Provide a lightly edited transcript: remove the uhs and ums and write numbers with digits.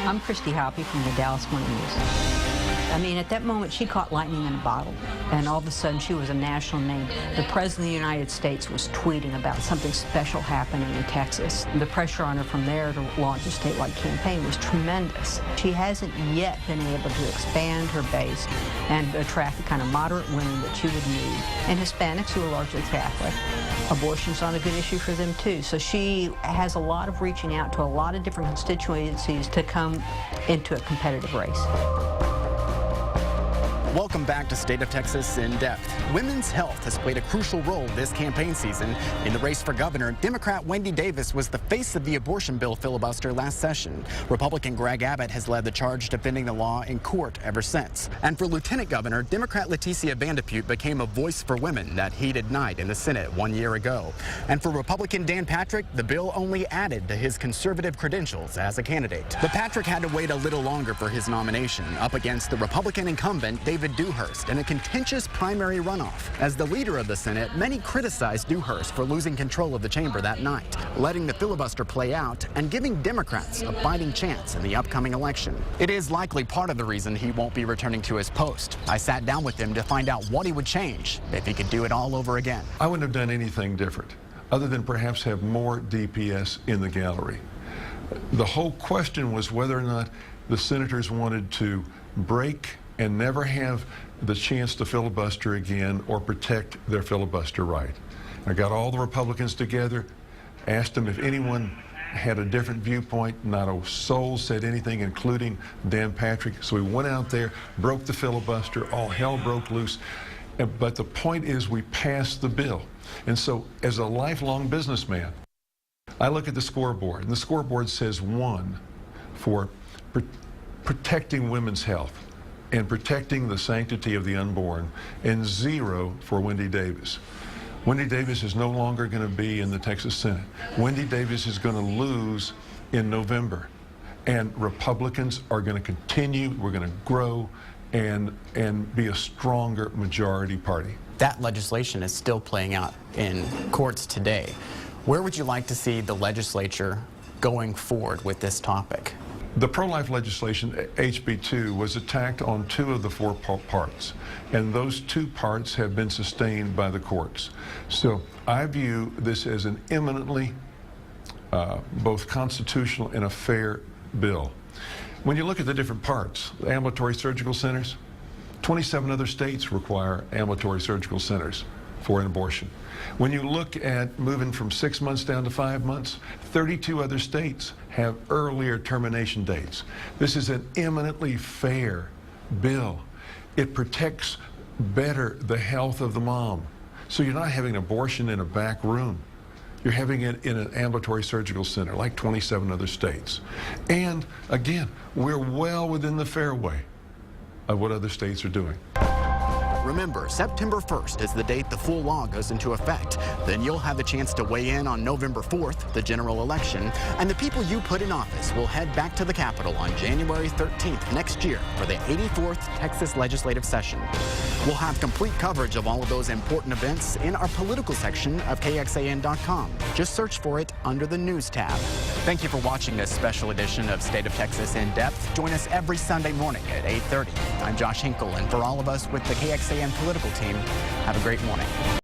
I'm Christy Hoppy from the Dallas Morning News. I mean, at that moment, she caught lightning in a bottle, and all of a sudden, she was a national name. The President of the United States was tweeting about something special happening in Texas. The pressure on her from there to launch a statewide campaign was tremendous. She hasn't yet been able to expand her base and attract the kind of moderate women that she would need, and Hispanics who are largely Catholic. Abortion's not a good issue for them, too. So she has a lot of reaching out to a lot of different constituencies to come into a competitive race. Welcome back to State of Texas in Depth. Women's health has played a crucial role this campaign season. In the race for governor, Democrat Wendy Davis was the face of the abortion bill filibuster last session. Republican Greg Abbott has led the charge defending the law in court ever since. And for Lieutenant Governor, Democrat Leticia Vandepute became a voice for women that heated night in the Senate 1 year ago. And for Republican Dan Patrick, the bill only added to his conservative credentials as a candidate. But Patrick had to wait a little longer for his nomination, up against the Republican incumbent David Dewhurst in a contentious primary runoff. As the leader of the Senate, many criticized Dewhurst for losing control of the chamber that night, letting the filibuster play out and giving Democrats a fighting chance in the upcoming election. It is likely part of the reason he won't be returning to his post. I sat down with him to find out what he would change if he could do it all over again. I wouldn't have done anything different, other than perhaps have more DPS in the gallery. The whole question was whether or not the senators wanted to break and never have the chance to filibuster again or protect their filibuster right. I got all the Republicans together, asked them if anyone had a different viewpoint. Not a soul said anything, including Dan Patrick. So we went out there, broke the filibuster, all hell broke loose. But the point is we passed the bill. And so as a lifelong businessman, I look at the scoreboard, and the scoreboard says 1 for protecting women's health and protecting the sanctity of the unborn, and 0 for Wendy Davis. Wendy Davis is no longer going to be in the Texas Senate. Wendy Davis is going to lose in November, and Republicans are going to continue, we're going to grow and be a stronger majority party. That legislation is still playing out in courts today. Where would you like to see the legislature going forward with this topic? The pro-life legislation, HB 2, was attacked on 2 of the 4 parts, and those 2 parts have been sustained by the courts. So I view this as an eminently both constitutional and a fair bill. When you look at the different parts, the ambulatory surgical centers, 27 other states require ambulatory surgical centers for an abortion. When you look at moving from 6 months down to 5 months, 32 other states have earlier termination dates. This is an eminently fair bill. It protects better the health of the mom. So you're not having an abortion in a back room. You're having it in an ambulatory surgical center like 27 other states. And again, we're well within the fairway of what other states are doing. Remember, September 1st is the date the full law goes into effect. Then you'll have the chance to weigh in on November 4th, the general election, and the people you put in office will head back to the Capitol on January 13th next year for the 84th Texas legislative session. We'll have complete coverage of all of those important events in our political section of KXAN.com. Just search for it under the News tab. Thank you for watching this special edition of State of Texas in Depth. Join us every Sunday morning at 8:30. I'm Josh Hinkle, and for all of us with the KXAN political team, have a great morning.